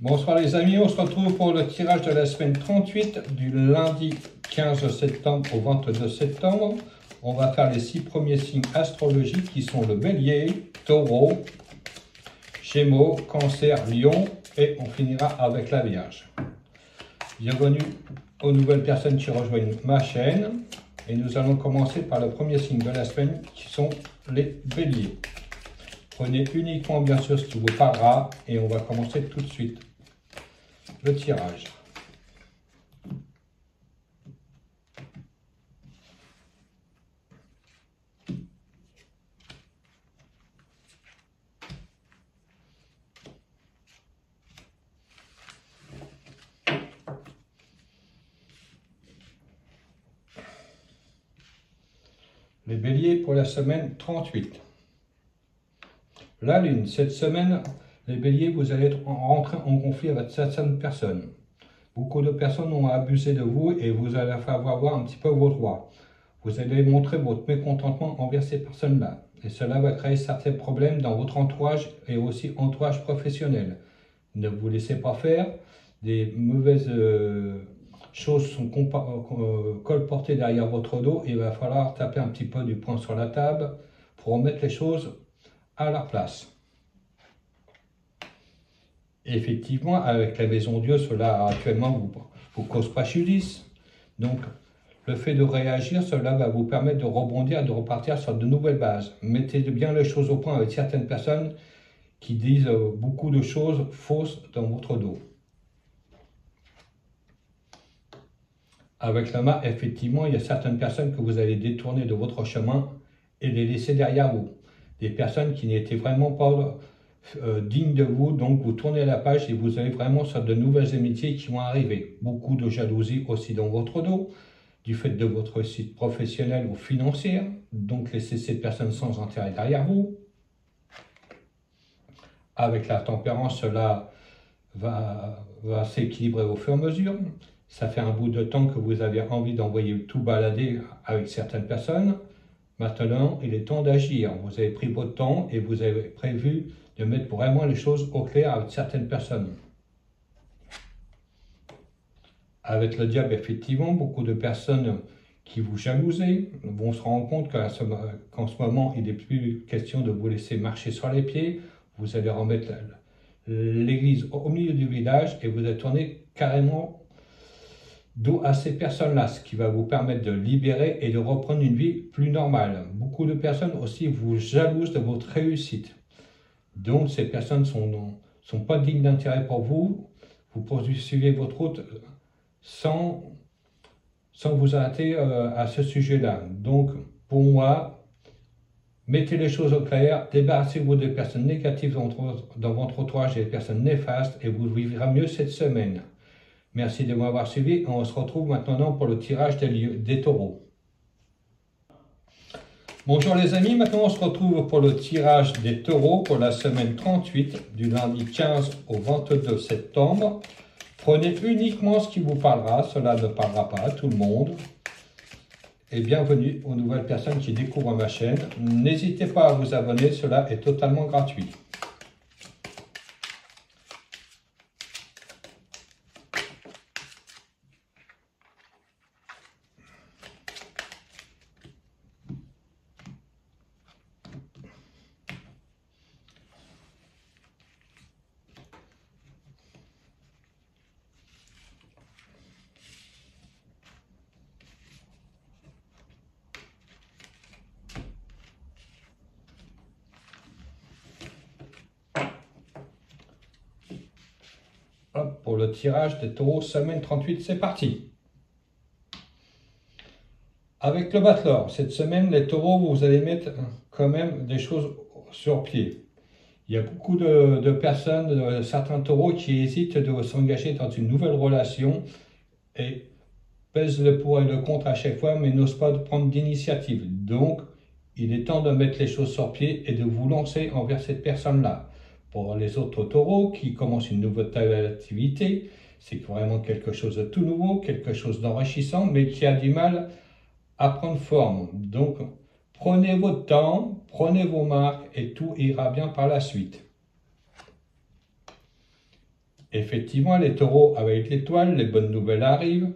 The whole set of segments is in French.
Bonsoir les amis, on se retrouve pour le tirage de la semaine 38 du lundi 15 septembre au 22 septembre. On va faire les 6 premiers signes astrologiques qui sont le Bélier, Taureau, Gémeaux, Cancer, Lion et on finira avec la Vierge. Bienvenue aux nouvelles personnes qui rejoignent ma chaîne et nous allons commencer par le premier signe de la semaine qui sont les Béliers. Prenez uniquement bien sûr ce qui vous parlera et on va commencer tout de suite le tirage. Les Béliers pour la semaine 38. La Lune, cette semaine, les Béliers, vous allez rentrer en conflit avec certaines personnes. Beaucoup de personnes ont abusé de vous et vous allez faire voir un petit peu vos droits. Vous allez montrer votre mécontentement envers ces personnes-là. Et cela va créer certains problèmes dans votre entourage et aussi entourage professionnel. Ne vous laissez pas faire. Des mauvaises choses sont colportées derrière votre dos. Il va falloir taper un petit peu du poing sur la table pour remettre les choses à leur place. Effectivement, avec la maison Dieu, cela actuellement vous cause préjudice. Donc, le fait de réagir, cela va vous permettre de rebondir, de repartir sur de nouvelles bases. Mettez bien les choses au point avec certaines personnes qui disent beaucoup de choses fausses dans votre dos. Avec la main, effectivement, il y a certaines personnes que vous allez détourner de votre chemin et les laisser derrière vous. Des personnes qui n'étaient vraiment pas dignes de vous, donc vous tournez la page et vous allez vraiment sur de nouvelles amitiés qui vont arriver. Beaucoup de jalousie aussi dans votre dos, du fait de votre site professionnel ou financier, donc laissez ces personnes sans intérêt derrière vous. Avec la tempérance, cela va s'équilibrer au fur et à mesure. Ça fait un bout de temps que vous avez envie d'envoyer tout balader avec certaines personnes. Maintenant, il est temps d'agir. Vous avez pris votre temps et vous avez prévu de mettre vraiment les choses au clair avec certaines personnes. Avec le diable, effectivement, beaucoup de personnes qui vous jalousent vont se rendre compte qu'en ce moment, il n'est plus question de vous laisser marcher sur les pieds. Vous allez remettre l'église au milieu du village et vous allez tourner carrément dos à ces personnes-là, ce qui va vous permettre de libérer et de reprendre une vie plus normale. Beaucoup de personnes aussi vous jalousent de votre réussite. Donc ces personnes ne sont pas dignes d'intérêt pour vous. Vous poursuivez votre route sans vous arrêter à ce sujet-là. Donc pour moi, mettez les choses au clair, débarrassez-vous des personnes négatives dans votre entourage et des personnes néfastes et vous vivrez mieux cette semaine. Merci de m'avoir suivi. On se retrouve maintenant pour le tirage des taureaux. Bonjour les amis, maintenant on se retrouve pour le tirage des taureaux pour la semaine 38 du lundi 15 au 22 septembre. Prenez uniquement ce qui vous parlera, cela ne parlera pas à tout le monde. Et bienvenue aux nouvelles personnes qui découvrent ma chaîne. N'hésitez pas à vous abonner, cela est totalement gratuit. Hop, pour le tirage des taureaux, semaine 38, c'est parti. Avec le battleur, cette semaine, les taureaux, vous allez mettre quand même des choses sur pied. Il y a beaucoup de personnes, certains taureaux qui hésitent de s'engager dans une nouvelle relation et pèsent le pour et le contre à chaque fois, mais n'osent pas prendre d'initiative. Donc, il est temps de mettre les choses sur pied et de vous lancer envers cette personne-là. Pour les autres taureaux qui commencent une nouvelle activité, c'est vraiment quelque chose de tout nouveau, quelque chose d'enrichissant, mais qui a du mal à prendre forme. Donc, prenez votre temps, prenez vos marques et tout ira bien par la suite. Effectivement, les taureaux avec l'étoile, les bonnes nouvelles arrivent,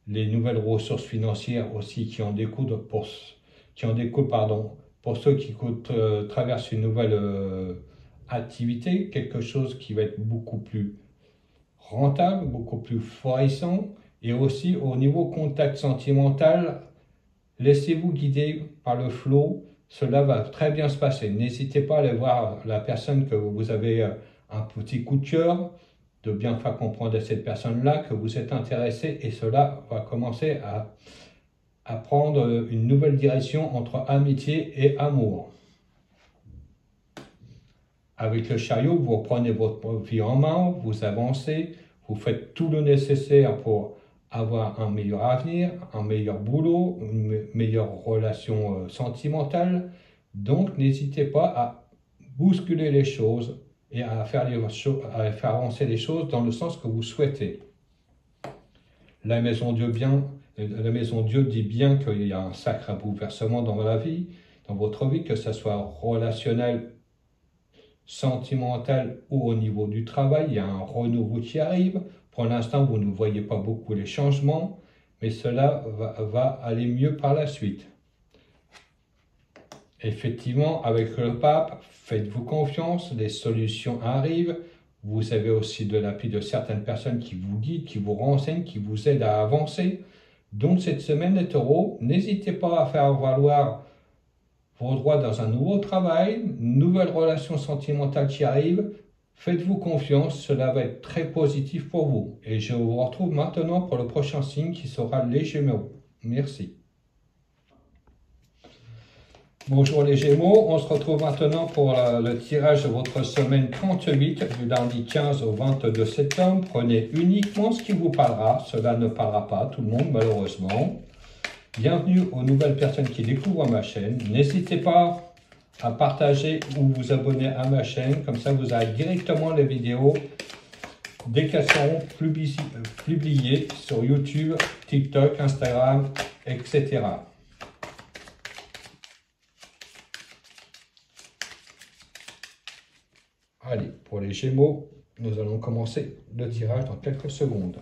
les nouvelles ressources financières aussi qui en découlent pour ceux qui traversent une nouvelle activité, quelque chose qui va être beaucoup plus rentable, beaucoup plus florissant, et aussi au niveau contact sentimental, laissez-vous guider par le flow, cela va très bien se passer. N'hésitez pas à aller voir la personne que vous avez un petit coup de cœur, de bien faire comprendre à cette personne-là que vous êtes intéressé, et cela va commencer à prendre une nouvelle direction entre amitié et amour. Avec le chariot, vous reprenez votre vie en main, vous avancez, vous faites tout le nécessaire pour avoir un meilleur avenir, un meilleur boulot, une meilleure relation sentimentale. Donc, n'hésitez pas à bousculer les choses et à faire avancer les choses dans le sens que vous souhaitez. La maison Dieu dit bien qu'il y a un sacré bouleversement dans la vie, dans votre vie, que ce soit relationnel, sentimental ou au niveau du travail. Il y a un renouveau qui arrive. Pour l'instant, vous ne voyez pas beaucoup les changements, mais cela va aller mieux par la suite. Effectivement, avec le pape, faites-vous confiance, les solutions arrivent. Vous avez aussi de l'appui de certaines personnes qui vous guident, qui vous renseignent, qui vous aident à avancer. Donc cette semaine, les taureaux, n'hésitez pas à faire valoir vos droits dans un nouveau travail, une nouvelle relation sentimentale qui arrive. Faites-vous confiance, cela va être très positif pour vous. Et je vous retrouve maintenant pour le prochain signe qui sera les Gémeaux. Merci. Bonjour les Gémeaux, on se retrouve maintenant pour le tirage de votre semaine 38 du lundi 15 au 22 septembre. Prenez uniquement ce qui vous parlera, cela ne parlera pas à tout le monde malheureusement. Bienvenue aux nouvelles personnes qui découvrent ma chaîne. N'hésitez pas à partager ou vous abonner à ma chaîne, comme ça vous aurez directement les vidéos dès qu'elles seront publiées sur YouTube, TikTok, Instagram, etc. Allez, pour les Gémeaux, nous allons commencer le tirage dans quelques secondes.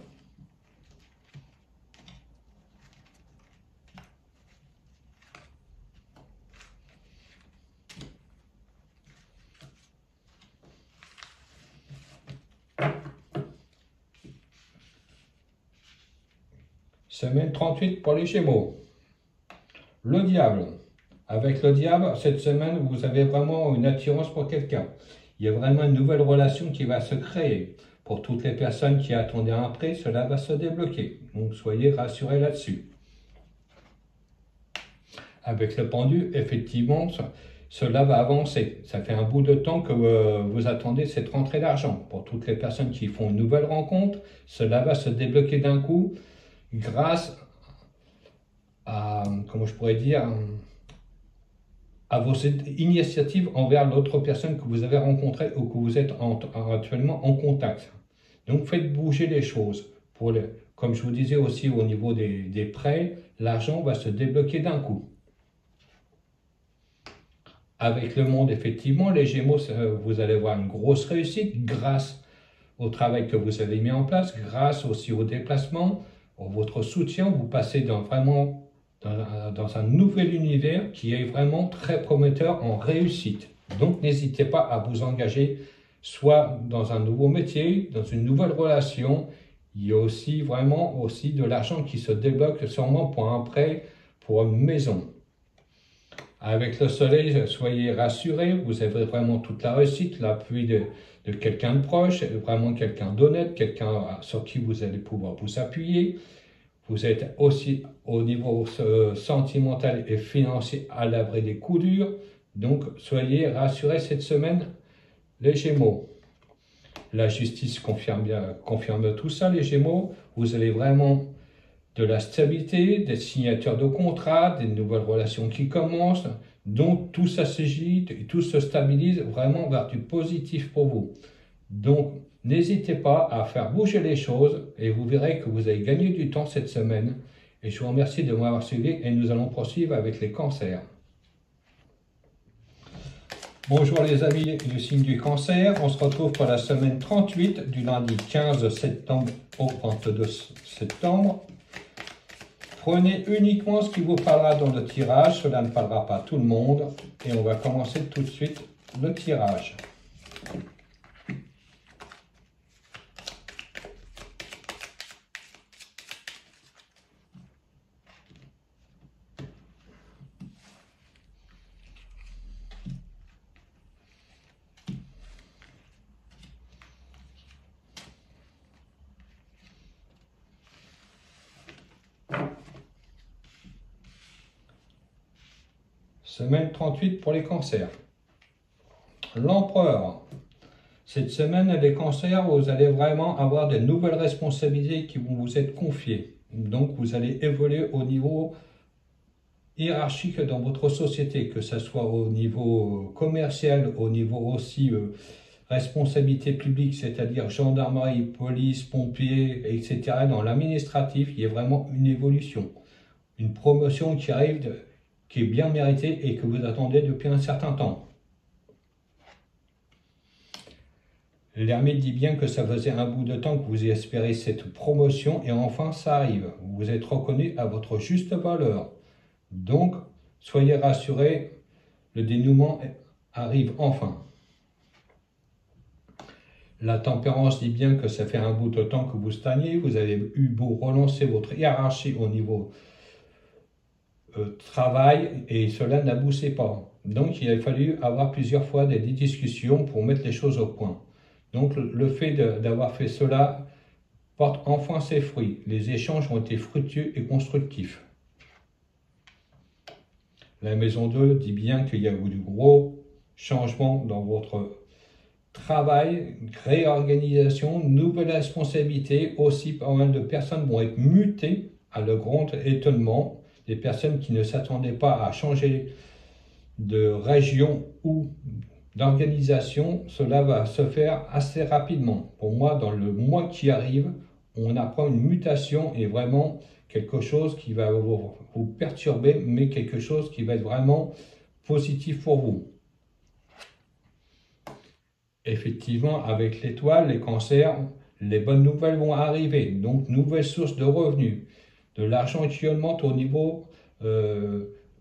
Semaine 38 pour les Gémeaux. Le diable. Avec le diable, cette semaine, vous avez vraiment une attirance pour quelqu'un. Il y a vraiment une nouvelle relation qui va se créer. Pour toutes les personnes qui attendaient un prêt, cela va se débloquer. Donc, soyez rassurés là-dessus. Avec le pendu, effectivement, cela va avancer. Ça fait un bout de temps que vous attendez cette rentrée d'argent. Pour toutes les personnes qui font une nouvelle rencontre, cela va se débloquer d'un coup grâce à, comment je pourrais dire, à vos initiatives envers l'autre personne que vous avez rencontrée ou que vous êtes actuellement en contact. Donc faites bouger les choses. Comme je vous disais aussi au niveau des prêts, l'argent va se débloquer d'un coup. Avec le monde, effectivement, les Gémeaux, vous allez voir une grosse réussite grâce au travail que vous avez mis en place, grâce aussi au déplacement, à votre soutien. Vous passez vraiment dans un nouvel univers qui est vraiment très prometteur en réussite. Donc, n'hésitez pas à vous engager soit dans un nouveau métier, dans une nouvelle relation. Il y a aussi vraiment de l'argent qui se débloque sûrement pour un prêt, pour une maison. Avec le soleil, soyez rassurés, vous avez vraiment toute la réussite, l'appui de quelqu'un de proche, vraiment quelqu'un d'honnête, quelqu'un sur qui vous allez pouvoir vous appuyer. Vous êtes aussi au niveau sentimental et financier à l'abri des coups durs. Donc, soyez rassurés cette semaine, les Gémeaux. La justice confirme tout ça, les Gémeaux. Vous avez vraiment de la stabilité, des signatures de contrats, des nouvelles relations qui commencent. Donc, tout ça s'agite et tout se stabilise vraiment vers du positif pour vous. Donc, n'hésitez pas à faire bouger les choses et vous verrez que vous avez gagné du temps cette semaine. Et je vous remercie de m'avoir suivi et nous allons poursuivre avec les cancers. Bonjour les amis du signe du cancer, on se retrouve pour la semaine 38 du lundi 15 septembre au 22 septembre. Prenez uniquement ce qui vous parlera dans le tirage, cela ne parlera pas à tout le monde et on va commencer tout de suite le tirage. Semaine 38 pour les cancers. L'empereur. Cette semaine, les cancers, vous allez vraiment avoir de nouvelles responsabilités qui vont vous être confiées. Donc, vous allez évoluer au niveau hiérarchique dans votre société, que ce soit au niveau commercial, au niveau aussi responsabilité publique, c'est-à-dire gendarmerie, police, pompiers, etc. Dans l'administratif, il y a vraiment une évolution, une promotion qui arrive, qui est bien méritée et que vous attendez depuis un certain temps. L'ermite dit bien que ça faisait un bout de temps que vous espérez cette promotion et enfin ça arrive. Vous êtes reconnu à votre juste valeur. Donc, soyez rassurés, le dénouement arrive enfin. La tempérance dit bien que ça fait un bout de temps que vous stagnez, vous avez eu beau relancer votre hiérarchie au niveau travail et cela n'aboutit pas. Donc il a fallu avoir plusieurs fois des discussions pour mettre les choses au point. Donc le fait d'avoir fait cela porte enfin ses fruits. Les échanges ont été fructueux et constructifs. La maison 2 dit bien qu'il y a eu de gros changements dans votre travail, réorganisation, nouvelles responsabilités. Aussi, pas mal de personnes vont être mutées à le grand étonnement. Des personnes qui ne s'attendaient pas à changer de région ou d'organisation, cela va se faire assez rapidement. Pour moi, dans le mois qui arrive, on apprend une mutation et vraiment quelque chose qui va vous perturber, mais quelque chose qui va être vraiment positif pour vous. Effectivement, avec l'étoile, les cancers, les bonnes nouvelles vont arriver. Donc, nouvelles sources de revenus. De l'argent qui augmente au niveau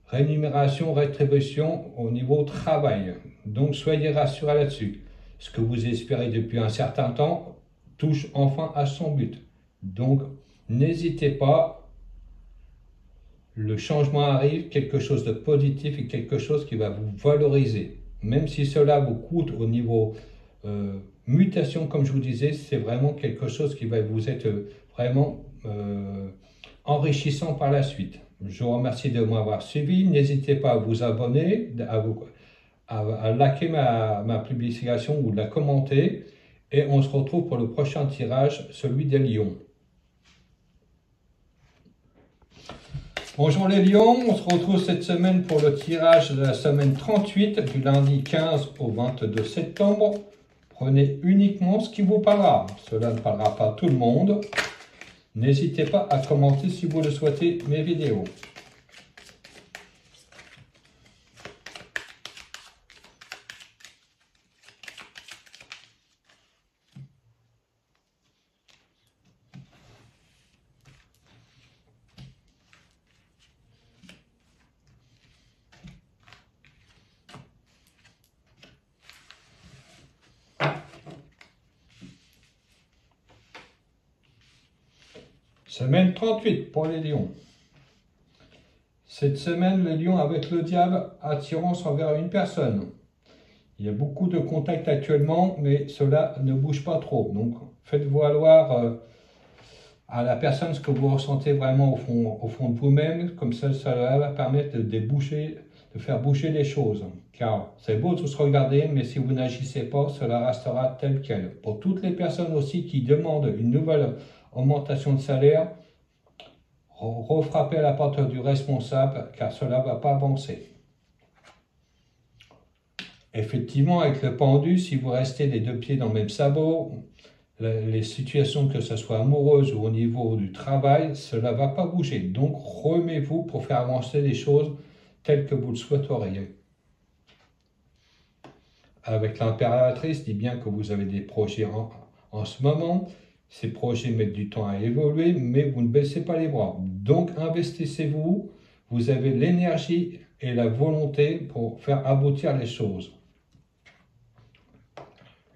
rémunération, rétribution, au niveau travail. Donc, soyez rassurés là-dessus. Ce que vous espérez depuis un certain temps touche enfin à son but. Donc, n'hésitez pas. Le changement arrive, quelque chose de positif et quelque chose qui va vous valoriser. Même si cela vous coûte au niveau mutation, comme je vous disais, c'est vraiment quelque chose qui va vous être vraiment enrichissant par la suite. Je vous remercie de m'avoir suivi. N'hésitez pas à vous abonner, à liker ma publication ou la commenter. Et on se retrouve pour le prochain tirage, celui des lions. Bonjour les lions, on se retrouve cette semaine pour le tirage de la semaine 38 du lundi 15 au 22 septembre. Prenez uniquement ce qui vous parlera, cela ne parlera pas à tout le monde. N'hésitez pas à commenter si vous le souhaitez mes vidéos. Semaine 38 pour les lions. Cette semaine, les lions avec le diable, attirance envers une personne. Il y a beaucoup de contacts actuellement, mais cela ne bouge pas trop. Donc, faites valoir à la personne ce que vous ressentez vraiment au fond de vous-même. Comme ça va permettre de faire bouger les choses. Car c'est beau de se regarder, mais si vous n'agissez pas, cela restera tel quel. Pour toutes les personnes aussi qui demandent une nouvelle augmentation de salaire, refrappez à la porte du responsable, car cela ne va pas avancer. Effectivement, avec le pendu, si vous restez les deux pieds dans le même sabot, les situations, que ce soit amoureuses ou au niveau du travail, cela ne va pas bouger. Donc, remets-vous pour faire avancer les choses telles que vous le souhaiteriez. avec l'impératrice, dit bien que vous avez des projets en ce moment. Ces projets mettent du temps à évoluer, mais vous ne baissez pas les bras. Donc, investissez-vous. Vous avez l'énergie et la volonté pour faire aboutir les choses.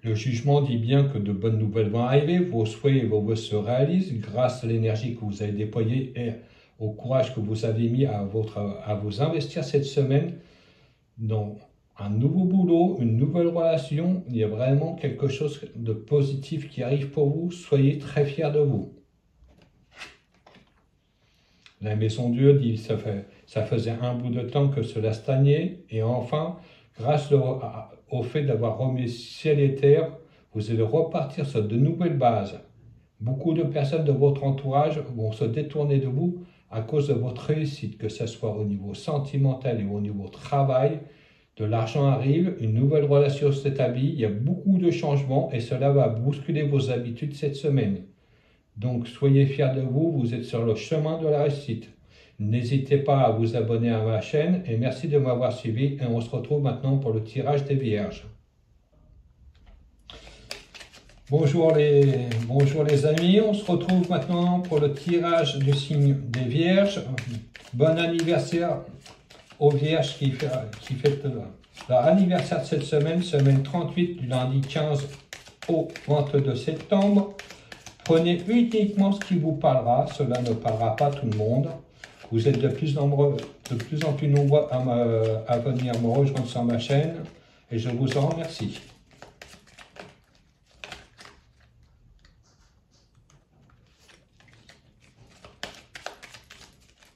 Le jugement dit bien que de bonnes nouvelles vont arriver, vos souhaits et vos vœux se réalisent grâce à l'énergie que vous avez déployée et au courage que vous avez mis à vous investir cette semaine dans un nouveau boulot, une nouvelle relation. Il y a vraiment quelque chose de positif qui arrive pour vous. Soyez très fiers de vous. La maison Dieu dit ça faisait un bout de temps que cela stagnait et enfin, grâce au fait d'avoir remis ciel et terre, vous allez repartir sur de nouvelles bases. Beaucoup de personnes de votre entourage vont se détourner de vous à cause de votre réussite, que ce soit au niveau sentimental et au niveau travail. De l'argent arrive, une nouvelle relation s'établit, il y a beaucoup de changements et cela va bousculer vos habitudes cette semaine. Donc soyez fiers de vous, vous êtes sur le chemin de la réussite. N'hésitez pas à vous abonner à ma chaîne et merci de m'avoir suivi et on se retrouve maintenant pour le tirage des Vierges. Bonjour les amis, on se retrouve maintenant pour le tirage du signe des Vierges. Bon anniversaire aux Vierges qui fêtent leur anniversaire de cette semaine, semaine 38 du lundi 15 au 22 septembre. Prenez uniquement ce qui vous parlera, cela ne parlera pas à tout le monde. Vous êtes de plus en plus nombreux à venir me rejoindre sur ma chaîne et je vous en remercie.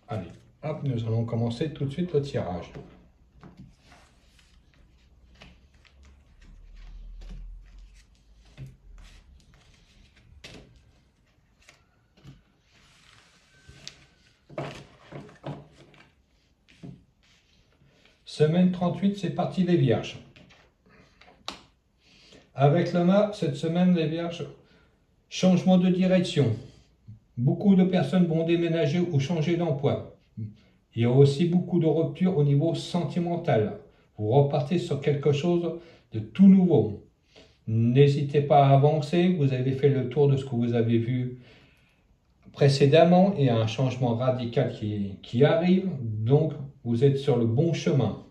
Allez, hop, nous allons commencer tout de suite le tirage. Semaine 38, c'est parti les Vierges. Avec le mât, cette semaine, les Vierges, changement de direction. Beaucoup de personnes vont déménager ou changer d'emploi. Il y a aussi beaucoup de ruptures au niveau sentimental. Vous repartez sur quelque chose de tout nouveau. N'hésitez pas à avancer, vous avez fait le tour de ce que vous avez vu précédemment. Il y a un changement radical qui arrive, donc vous êtes sur le bon chemin.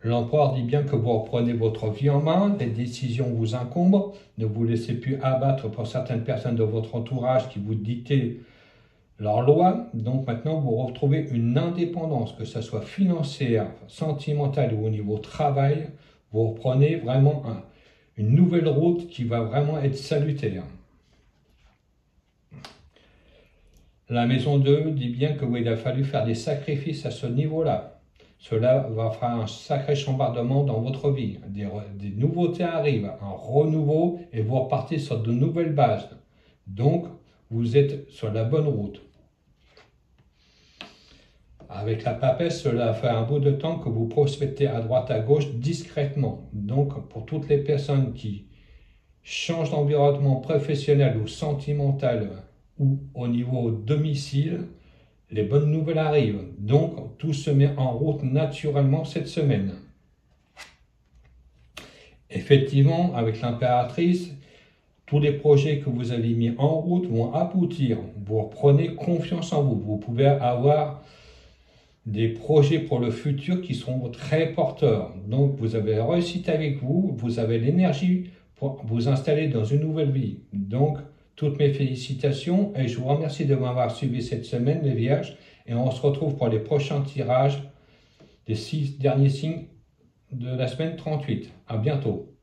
L'empereur dit bien que vous reprenez votre vie en main, les décisions vous incombent, ne vous laissez plus abattre pour certaines personnes de votre entourage qui vous dictent leurs lois. Donc maintenant, vous retrouvez une indépendance, que ce soit financière, sentimentale ou au niveau travail. Vous reprenez vraiment une nouvelle route qui va vraiment être salutaire. La maison 2 dit bien qu'il a fallu faire des sacrifices à ce niveau-là. Cela va faire un sacré chambardement dans votre vie. Des nouveautés arrivent, un renouveau et vous repartez sur de nouvelles bases. Donc, vous êtes sur la bonne route. Avec la papesse, cela fait un bout de temps que vous prospectez à droite à gauche discrètement. Donc, pour toutes les personnes qui changent d'environnement professionnel ou sentimental ou au niveau domicile, les bonnes nouvelles arrivent, donc tout se met en route naturellement cette semaine. Effectivement, avec l'impératrice, tous les projets que vous avez mis en route vont aboutir. Vous reprenez confiance en vous. Vous pouvez avoir des projets pour le futur qui seront très porteurs. Donc vous avez la réussite avec vous, vous avez l'énergie pour vous installer dans une nouvelle vie. Donc, toutes mes félicitations et je vous remercie de m'avoir suivi cette semaine, les Vierges. Et on se retrouve pour les prochains tirages des 6 derniers signes de la semaine 38. À bientôt.